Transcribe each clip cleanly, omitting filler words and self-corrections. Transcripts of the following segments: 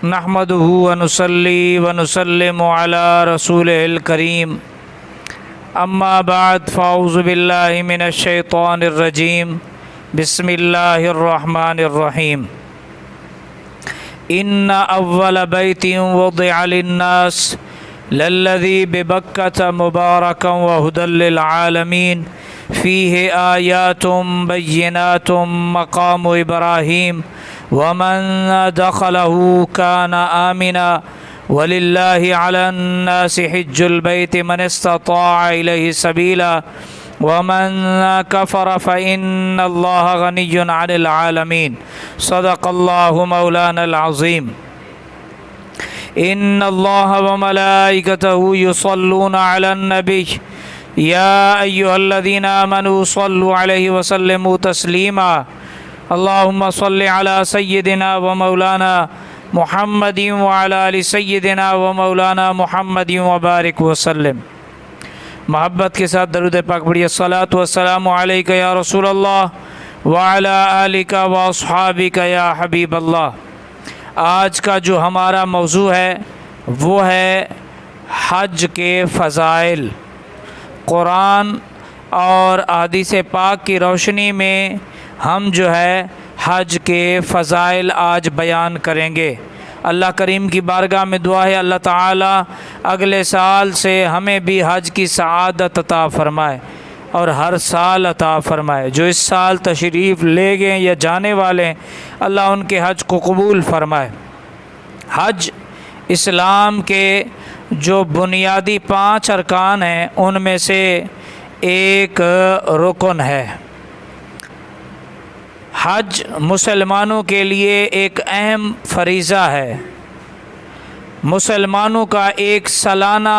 نحمده ونصلي ونسلم على رسوله الكريم اما بعد فاعوذ بالله من الشيطان الرجيم بسم الله الرحمن الرحيم ان اول بيت وضع للناس للذي ببكة مباركا وهدى للعالمين فيه آيات بينات مقام إبراهيم ومن دخله كان آمنا ولله على الناس حج البيت من استطاع إليه سبيلا ومن كفر فإن الله غني عن العالمين صدق الله مولانا العظيم إن الله وملائكته يصلون على النبي يا أيها الذين آمنوا صلوا عليه وسلموا تسليما اللهم صل على سيدنا ومولانا محمد وعلى آل سيدنا ومولانا محمد وبارك وسلم۔ محبت کے ساتھ درود پاک پڑھیے۔ الصلاۃ والسلام علیک یا رسول اللہ وعلی آلک واصحابک یا حبیب اللہ۔ آج کا جو ہمارا موضوع ہے وہ ہے حج کے فضائل۔ قرآن اور احادیث پاک کی روشنی میں ہم جو ہے حج کے فضائل آج بیان کریں گے۔ اللہ کریم کی بارگاہ میں دعا ہے اللہ تعالی اگلے سال سے ہمیں بھی حج کی سعادت عطا فرمائے اور ہر سال عطا فرمائے۔ جو اس سال تشریف لے گئے یا جانے والے ہیں اللہ ان کے حج کو قبول فرمائے۔ حج اسلام کے جو بنیادی 5 ارکان ہیں ان میں سے ایک رکن ہے۔ حج مسلمانوں کے لیے ایک اہم فریضہ ہے۔ مسلمانوں کا ایک سالانہ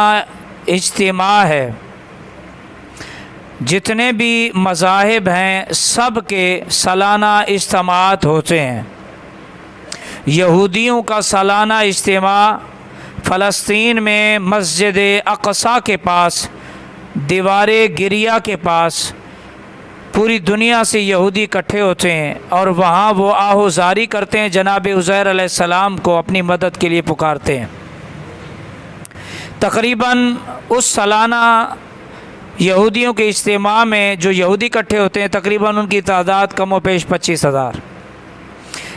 اجتماع ہے۔ جتنے بھی مذاہب ہیں سب کے سالانہ اجتماعات ہوتے ہیں۔ یہودیوں کا سالانہ اجتماع فلسطین میں مسجد اقصی کے پاس دیوار گریہ کے پاس پوری دنیا سے یہودی اکٹھے ہوتے ہیں اور وہاں وہ آہوزاری کرتے ہیں، جناب عزیر علیہ السلام کو اپنی مدد کے لیے پکارتے ہیں۔ تقریباً اس سالانہ یہودیوں کے اجتماع میں جو یہودی اکٹھے ہوتے ہیں تقریباً ان کی تعداد کم و بیش 25,000۔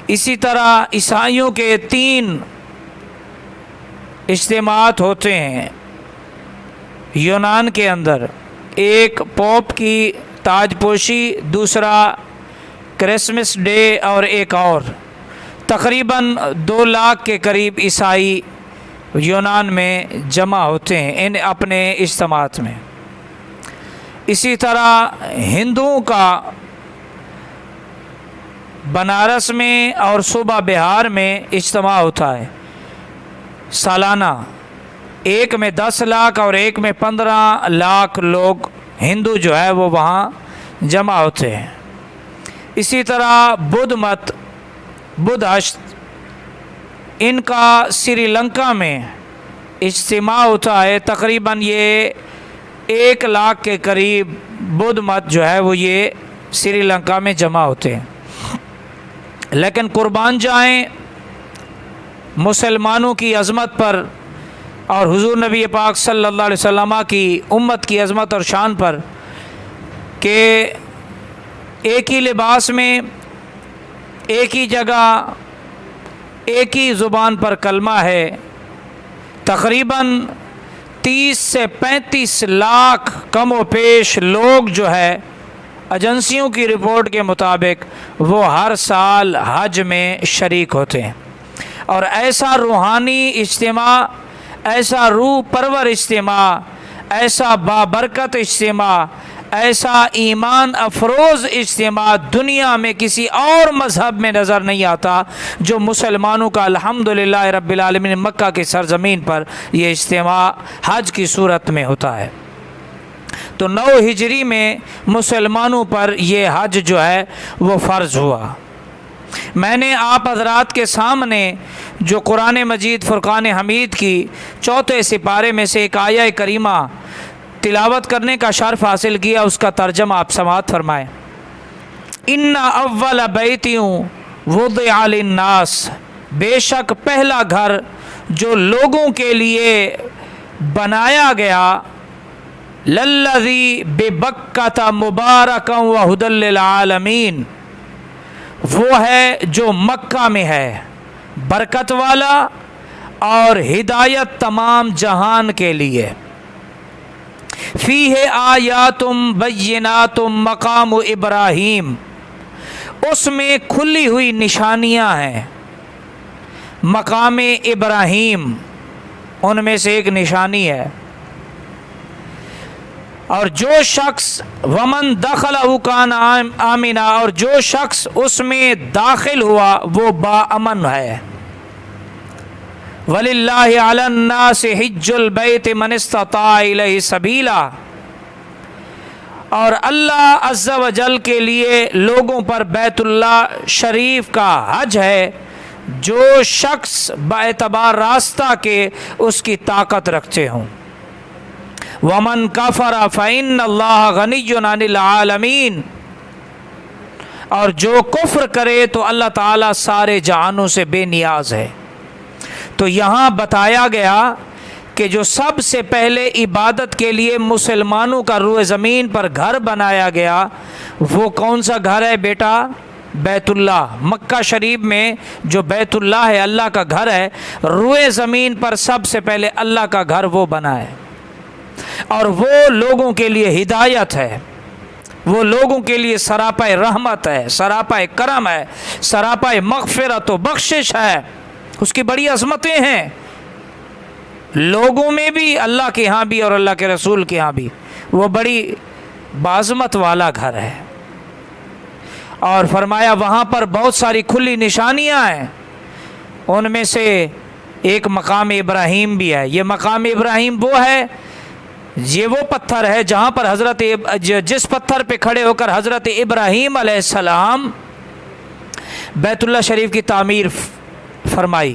اسی طرح عیسائیوں کے 3 اجتماعات ہوتے ہیں یونان کے اندر، ایک پوپ کی تاج پوشی، دوسرا کرسمس ڈے اور ایک اور۔ تقریباً 2 لاکھ کے قریب عیسائی یونان میں جمع ہوتے ہیں ان اپنے اجتماعات میں۔ اسی طرح ہندوؤں کا بنارس میں اور صوبہ بہار میں اجتماع ہوتا ہے سالانہ، ایک میں 10 لاکھ اور ایک میں 15 لاکھ لوگ ہندو جو ہے وہ وہاں جمع ہوتے ہیں۔ اسی طرح بدھ مت، بدھ اشت، ان کا سری لنکا میں اجتماع ہوتا ہے۔ تقریباً یہ 1 لاکھ کے قریب بدھ مت جو ہے وہ یہ سری لنکا میں جمع ہوتے ہیں۔ لیکن قربان جائیں مسلمانوں کی عظمت پر اور حضور نبی پاک صلی اللہ علیہ وسلم کی امت کی عظمت اور شان پر کہ ایک ہی لباس میں، ایک ہی جگہ، ایک ہی زبان پر کلمہ ہے۔ تقریباً 30 سے 35 لاکھ کم و پیش لوگ جو ہے ایجنسیوں کی رپورٹ کے مطابق وہ ہر سال حج میں شریک ہوتے ہیں۔ اور ایسا روحانی اجتماع، ایسا روح پرور اجتماع، ایسا بابرکت اجتماع، ایسا ایمان افروز اجتماع دنیا میں کسی اور مذہب میں نظر نہیں آتا جو مسلمانوں کا الحمدللہ رب العالمین مکہ کی سرزمین پر یہ اجتماع حج کی صورت میں ہوتا ہے۔ تو 9 ہجری میں مسلمانوں پر یہ حج جو ہے وہ فرض ہوا۔ میں نے آپ حضرات کے سامنے جو قرآن مجید فرقان حمید کی 4 سپارے میں سے ایک آیہ کریمہ تلاوت کرنے کا شرف حاصل کیا، اس کا ترجمہ آپ سماعت فرمائیں۔ ان اول بیت وضع للناس بے شک پہلا گھر جو لوگوں کے لیے بنایا گیا للذی ببکۃ مبارکا وہدی للعالمین، وہ ہے جو مکہ میں ہے، برکت والا اور ہدایت تمام جہان کے لیے۔ فیہ آیات بینات مقام ابراہیم، اس میں کھلی ہوئی نشانیاں ہیں۔ مقام ابراہیم ان میں سے ایک نشانی ہے، اور جو شخص ومن دخلہ کان آمنا، اور جو شخص اس میں داخل ہوا وہ باامن ہے۔ وَلِلَّهِ عَلَى النَّاسِ حِجُّ الْبَيْتِ مَنِ اسْتَطَاعَ إِلَيْهِ سَبِيلًا، اور اللہ عز و جل کے لیے لوگوں پر بیت اللہ شریف کا حج ہے جو شخص باعتبار راستہ کے اس کی طاقت رکھتے ہوں۔ وَمَنْ كَفَرَ فَإِنَّ اللَّهَ غَنِيٌّ عَنِ الْعَالَمِينَ، اور جو کفر کرے تو اللہ تعالیٰ سارے جہانوں سے بے نیاز ہے۔ تو یہاں بتایا گیا کہ جو سب سے پہلے عبادت کے لیے مسلمانوں کا روئے زمین پر گھر بنایا گیا وہ کون سا گھر ہے بیٹا؟ بیت اللہ۔ مکہ شریف میں جو بیت اللہ ہے، اللہ کا گھر ہے، روئے زمین پر سب سے پہلے اللہ کا گھر وہ بنا ہے، اور وہ لوگوں کے لیے ہدایت ہے، وہ لوگوں کے لیے سراپائے رحمت ہے، سراپائے کرم ہے، سراپائے مغفرت و بخشش ہے، اس کی بڑی عظمتیں ہیں لوگوں میں بھی، اللہ کے ہاں بھی اور اللہ کے رسول کے ہاں بھی۔ وہ بڑی بعظمت والا گھر ہے، اور فرمایا وہاں پر بہت ساری کھلی نشانیاں ہیں، ان میں سے ایک مقام ابراہیم بھی ہے۔ یہ مقام ابراہیم وہ ہے، یہ وہ پتھر ہے جہاں پر جس پتھر پہ کھڑے ہو کر حضرت ابراہیم علیہ السلام بیت اللہ شریف کی تعمیر فرمائی۔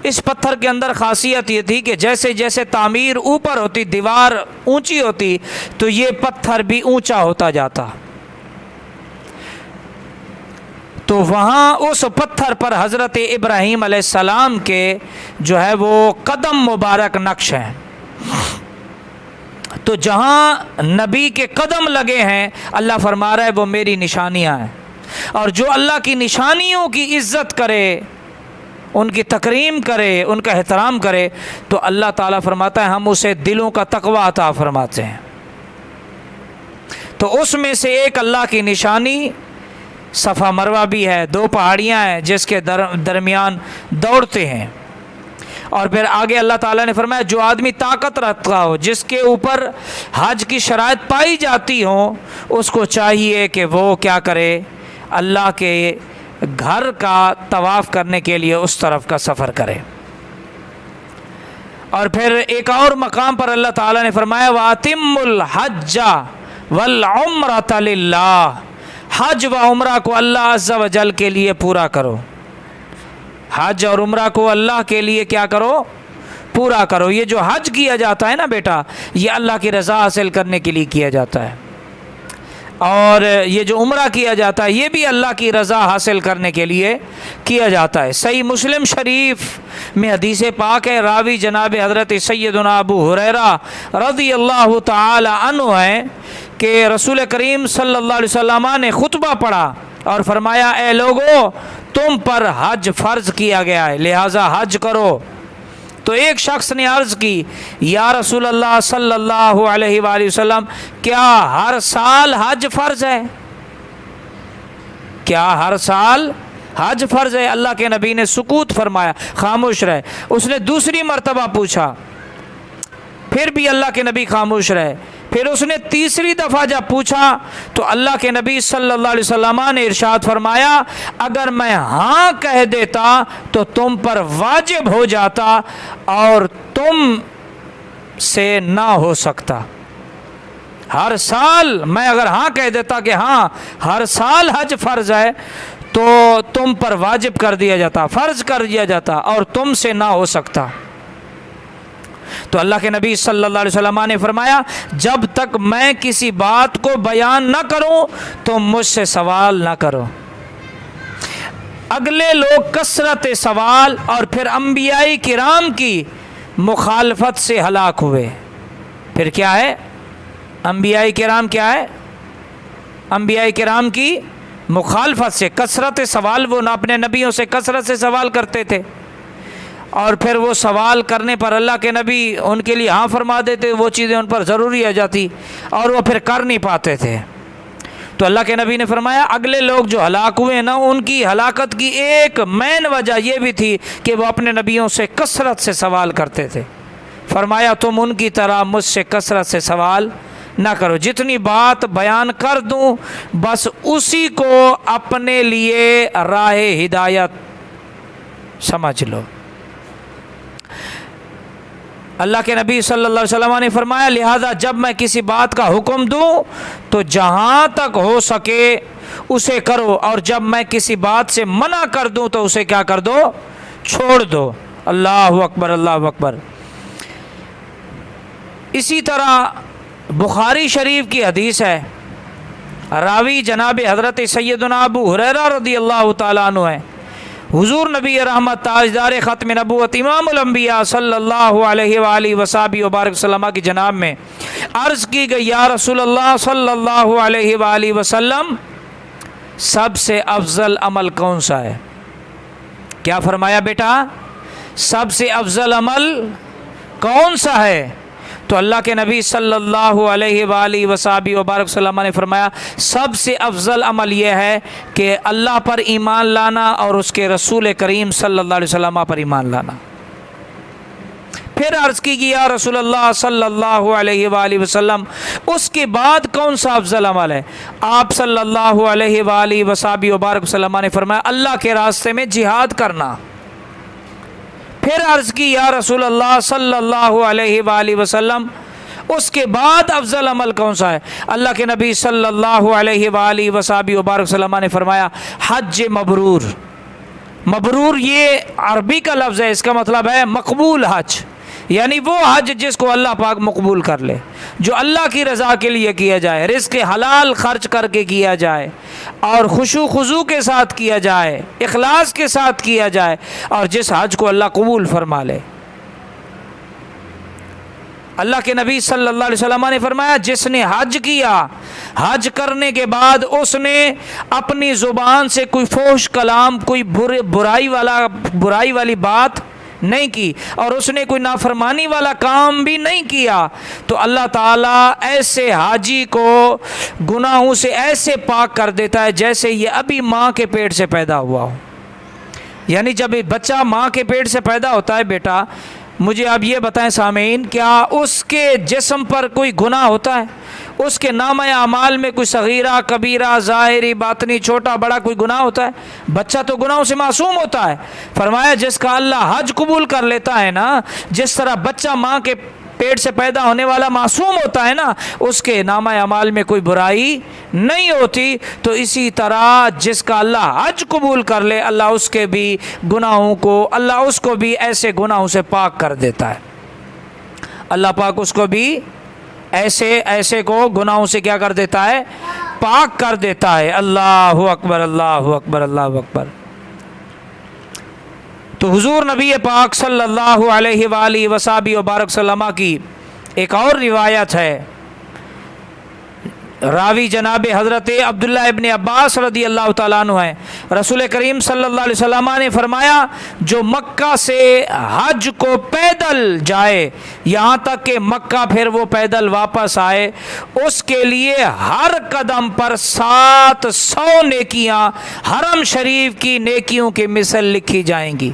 اس پتھر کے اندر خاصیت یہ تھی کہ جیسے جیسے تعمیر اوپر ہوتی، دیوار اونچی ہوتی، تو یہ پتھر بھی اونچا ہوتا جاتا۔ تو وہاں اس پتھر پر حضرت ابراہیم علیہ السلام کے جو ہے وہ قدم مبارک نقش ہیں۔ تو جہاں نبی کے قدم لگے ہیں، اللہ فرما رہا ہے وہ میری نشانیاں ہیں، اور جو اللہ کی نشانیوں کی عزت کرے، ان کی تکریم کرے، ان کا احترام کرے، تو اللہ تعالیٰ فرماتا ہے ہم اسے دلوں کا تقوی عطا فرماتے ہیں۔ تو اس میں سے ایک اللہ کی نشانی صفا مروہ بھی ہے، دو پہاڑیاں ہیں جس کے درمیان دوڑتے ہیں۔ اور پھر آگے اللہ تعالیٰ نے فرمایا جو آدمی طاقت رکھتا ہو، جس کے اوپر حج کی شرائط پائی جاتی ہوں، اس کو چاہیے کہ وہ کیا کرے، اللہ کے گھر کا طواف کرنے کے لیے اس طرف کا سفر کرے۔ اور پھر ایک اور مقام پر اللہ تعالیٰ نے فرمایا وَأَتِمُّ الْحَجَّ وَالْعُمْرَةَ لِلَّهِ، حج و عمرہ کو اللہ عز و جل کے لیے پورا کرو۔ حج اور عمرہ کو اللہ کے لیے کیا کرو؟ پورا کرو۔ یہ جو حج کیا جاتا ہے نا بیٹا، یہ اللہ کی رضا حاصل کرنے کے لیے کیا جاتا ہے، اور یہ جو عمرہ کیا جاتا ہے یہ بھی اللہ کی رضا حاصل کرنے کے لیے کیا جاتا ہے۔ صحیح مسلم شریف میں حدیث پاک ہے، راوی جناب حضرت سیدنا ابو ہریرہ رضی اللہ تعالی عنہ ہے کہ رسول کریم صلی اللہ علیہ وسلم نے خطبہ پڑھا اور فرمایا اے لوگو تم پر حج فرض کیا گیا ہے، لہٰذا حج کرو۔ تو ایک شخص نے عرض کی یا رسول اللہ صلی اللہ علیہ وآلہ وسلم کیا ہر سال حج فرض ہے؟ کیا ہر سال حج فرض ہے؟ اللہ کے نبی نے سکوت فرمایا، خاموش رہے۔ اس نے دوسری مرتبہ پوچھا، پھر بھی اللہ کے نبی خاموش رہے۔ پھر اس نے تیسری دفعہ جب پوچھا تو اللہ کے نبی صلی اللہ علیہ وسلم نے ارشاد فرمایا اگر میں ہاں کہہ دیتا تو تم پر واجب ہو جاتا اور تم سے نہ ہو سکتا۔ ہر سال میں اگر ہاں کہہ دیتا کہ ہاں ہر سال حج فرض ہے تو تم پر واجب کر دیا جاتا، فرض کر دیا جاتا، اور تم سے نہ ہو سکتا۔ تو اللہ کے نبی صلی اللہ علیہ وسلم نے فرمایا جب تک میں کسی بات کو بیان نہ کروں تو مجھ سے سوال نہ کرو۔ اگلے لوگ کثرت سوال اور پھر انبیاء کرام کی مخالفت سے ہلاک ہوئے۔ پھر کیا ہے؟ انبیاء کرام کیا ہے؟ انبیاء کرام کی مخالفت سے، کثرت سوال، وہ اپنے نبیوں سے کثرت سے سوال کرتے تھے، اور پھر وہ سوال کرنے پر اللہ کے نبی ان کے لیے ہاں فرما دیتے، وہ چیزیں ان پر ضروری آ جاتی اور وہ پھر کر نہیں پاتے تھے۔ تو اللہ کے نبی نے فرمایا اگلے لوگ جو ہلاک ہوئے نا، ان کی ہلاکت کی ایک مین وجہ یہ بھی تھی کہ وہ اپنے نبیوں سے کثرت سے سوال کرتے تھے۔ فرمایا تم ان کی طرح مجھ سے کثرت سے سوال نہ کرو، جتنی بات بیان کر دوں بس اسی کو اپنے لیے راہ ہدایت سمجھ لو۔ اللہ کے نبی صلی اللہ علیہ وسلم نے فرمایا لہذا جب میں کسی بات کا حکم دوں تو جہاں تک ہو سکے اسے کرو، اور جب میں کسی بات سے منع کر دوں تو اسے کیا کر دو؟ چھوڑ دو۔ اللہ اکبر، اللہ اکبر۔ اسی طرح بخاری شریف کی حدیث ہے، راوی جناب حضرت سیدنا ابو ہریرہ رضی اللہ تعالیٰ عنہ ہے، حضور نبی رحمت تاجدار ختم نبوت امام الانبیاء صلی اللہ علیہ وآلہ وصحبہ وبارک وسلم کی جناب میں عرض کی گئی یا رسول اللہ صلی اللہ علیہ وآلہ وسلم سب سے افضل عمل کون سا ہے؟ کیا فرمایا بیٹا؟ سب سے افضل عمل کون سا ہے؟ تو اللہ کے نبی صلی اللہ علیہ وآلہ وصحبہ وبارک وسلم نے فرمایا سب سے افضل عمل یہ ہے کہ اللہ پر ایمان لانا اور اس کے رسول کریم صلی اللہ علیہ وسلم پر ایمان لانا۔ پھر عرض کی یا رسول اللہ صلی اللہ علیہ وآلہ وسلم اس کے بعد کون سا افضل عمل ہے؟ آپ صلی اللہ علیہ وآلہ وصحبہ وبارک وسلم نے فرمایا اللہ کے راستے میں جہاد کرنا۔ پھر عرض کی یا رسول اللہ صلی اللہ علیہ وآلہ وسلم اس کے بعد افضل عمل کون سا ہے؟ اللہ کے نبی صلی اللہ علیہ وآلہ وصحبہ وبارک وسلم نے فرمایا حج مبرور۔ مبرور یہ عربی کا لفظ ہے، اس کا مطلب ہے مقبول حج، یعنی وہ حج جس کو اللہ پاک مقبول کر لے، جو اللہ کی رضا کے لیے کیا جائے، رزق حلال خرچ کر کے کیا جائے اور خشوع خضوع کے ساتھ کیا جائے، اخلاص کے ساتھ کیا جائے، اور جس حج کو اللہ قبول فرما لے۔ اللہ کے نبی صلی اللہ علیہ وسلم نے فرمایا جس نے حج کیا، حج کرنے کے بعد اس نے اپنی زبان سے کوئی فحش کلام، کوئی برائی والی بات نہیں کی، اور اس نے کوئی نافرمانی والا کام بھی نہیں کیا، تو اللہ تعالیٰ ایسے حاجی کو گناہوں سے ایسے پاک کر دیتا ہے جیسے یہ ابھی ماں کے پیٹ سے پیدا ہوا ہو۔ یعنی جب بچہ ماں کے پیٹ سے پیدا ہوتا ہے بیٹا، مجھے آپ یہ بتائیں سامعین، کیا اس کے جسم پر کوئی گناہ ہوتا ہے؟ اس کے نامہ اعمال میں کوئی صغیرہ کبیرہ ظاہری باطنی چھوٹا بڑا کوئی گناہ ہوتا ہے؟ بچہ تو گناہوں سے معصوم ہوتا ہے۔ فرمایا جس کا اللہ حج قبول کر لیتا ہے نا، جس طرح بچہ ماں کے پیٹ سے پیدا ہونے والا معصوم ہوتا ہے نا، اس کے نامہ اعمال میں کوئی برائی نہیں ہوتی، تو اسی طرح جس کا اللہ حج قبول کر لے اللہ اس کے بھی گناہوں کو، اللہ اس کو بھی ایسے گناہوں سے پاک کر دیتا ہے۔ اللہ پاک اس کو بھی ایسے کو گناہوں سے کیا کر دیتا ہے؟ پاک کر دیتا ہے۔ اللہ اکبر، اللہ اکبر، اللہ اکبر۔ تو حضور نبی پاک صلی اللہ علیہ وآلہ وصحبہ وبارک وسلم کی ایک اور روایت ہے، راوی جناب حضرت عبداللہ ابن عباس رضی اللہ تعالیٰ عنہ ہے، رسول کریم صلی اللہ علیہ وسلم نے فرمایا جو مکہ سے حج کو پیدل جائے یہاں تک کہ مکہ پھر وہ پیدل واپس آئے، اس کے لیے ہر قدم پر 700 نیکیاں حرم شریف کی نیکیوں کی مثل لکھی جائیں گی۔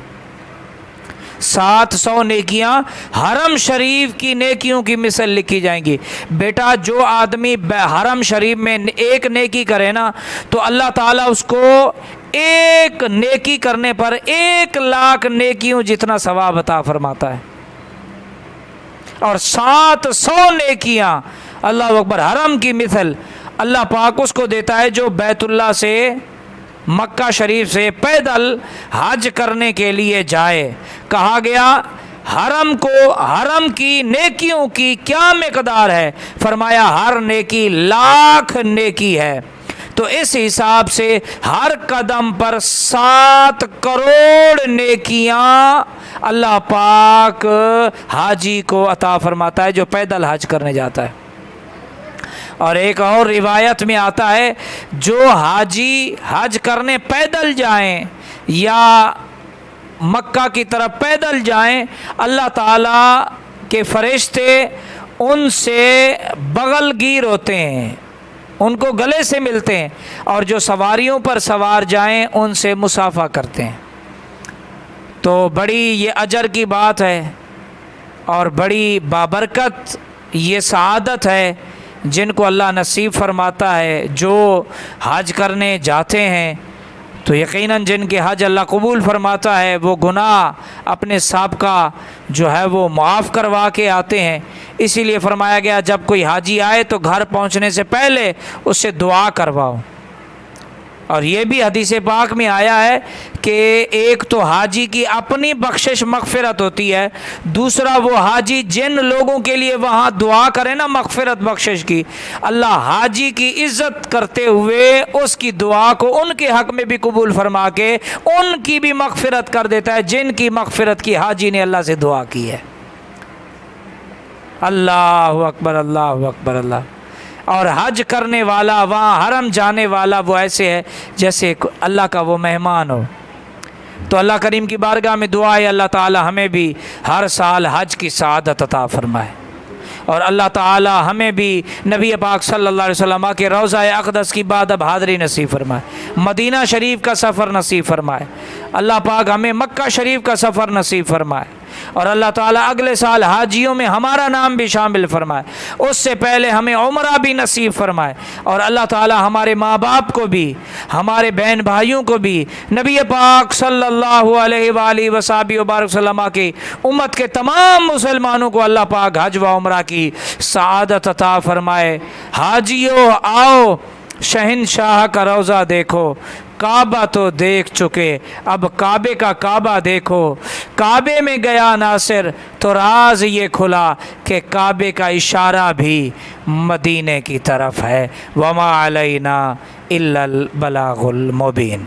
700 نیکیاں حرم شریف کی نیکیوں کی مثل لکھی جائیں گی۔ بیٹا جو آدمی حرم شریف میں ایک نیکی کرے نا، تو اللہ تعالیٰ اس کو ایک نیکی کرنے پر 1,00,000 نیکیوں جتنا ثواب عطا فرماتا ہے، اور 700 نیکیاں اللہ اکبر حرم کی مثل اللہ پاک اس کو دیتا ہے جو بیت اللہ سے مکہ شریف سے پیدل حج کرنے کے لیے جائے۔ کہا گیا حرم کی نیکیوں کی کیا مقدار ہے؟ فرمایا ہر نیکی 1,00,000 نیکی ہے۔ تو اس حساب سے ہر قدم پر 7 کروڑ نیکیاں اللہ پاک حاجی کو عطا فرماتا ہے جو پیدل حج کرنے جاتا ہے۔ اور ایک اور روایت میں آتا ہے جو حاجی حج کرنے پیدل جائیں یا مکہ کی طرف پیدل جائیں، اللہ تعالیٰ کے فرشتے ان سے بغل گیر ہوتے ہیں، ان کو گلے سے ملتے ہیں، اور جو سواریوں پر سوار جائیں ان سے مصافحہ کرتے ہیں۔ تو بڑی یہ اجر کی بات ہے اور بڑی بابرکت یہ سعادت ہے جن کو اللہ نصیب فرماتا ہے جو حج کرنے جاتے ہیں۔ تو یقیناً جن کے حج اللہ قبول فرماتا ہے وہ گناہ اپنے سابقہ جو ہے وہ معاف کروا کے آتے ہیں۔ اسی لیے فرمایا گیا جب کوئی حاجی آئے تو گھر پہنچنے سے پہلے اس سے دعا کرواؤ۔ اور یہ بھی حدیث پاک میں آیا ہے کہ ایک تو حاجی کی اپنی بخشش مغفرت ہوتی ہے، دوسرا وہ حاجی جن لوگوں کے لیے وہاں دعا کرے نا مغفرت بخشش کی، اللہ حاجی کی عزت کرتے ہوئے اس کی دعا کو ان کے حق میں بھی قبول فرما کے ان کی بھی مغفرت کر دیتا ہے جن کی مغفرت کی حاجی نے اللہ سے دعا کی ہے۔ اللہ اکبر، اللہ اکبر، اللہ۔ اور حج کرنے والا، وہاں حرم جانے والا وہ ایسے ہے جیسے اللہ کا وہ مہمان ہو۔ تو اللہ کریم کی بارگاہ میں دعا ہے اللہ تعالی ہمیں بھی ہر سال حج کی سعادت عطا فرمائے، اور اللہ تعالی ہمیں بھی نبی پاک صلی اللہ علیہ وسلم کے روضہ اقدس کی بعد اب حاضری نصیب فرمائے، مدینہ شریف کا سفر نصیب فرمائے، اللہ پاک ہمیں مکہ شریف کا سفر نصیب فرمائے، اور اللہ تعالیٰ اگلے سال حاجیوں میں ہمارا نام بھی شامل فرمائے، اس سے پہلے ہمیں عمرہ بھی نصیب فرمائے، اور اللہ تعالیٰ ہمارے ماں باپ کو بھی، ہمارے بہن بھائیوں کو بھی، نبی پاک صلی اللہ علیہ وآلہ وصحبہ وبارک وسلم کی امت کے تمام مسلمانوں کو اللہ پاک حج و عمرہ کی سعادت عطا فرمائے۔ حاجیوں آؤ شہنشاہ کا روضہ دیکھو، کعبہ تو دیکھ چکے اب کعبے کا کعبہ دیکھو، کعبے میں گیا ناصر تو راز یہ کھلا کہ کعبے کا اشارہ بھی مدینے کی طرف ہے، وما علینا الا البلاغ المبین۔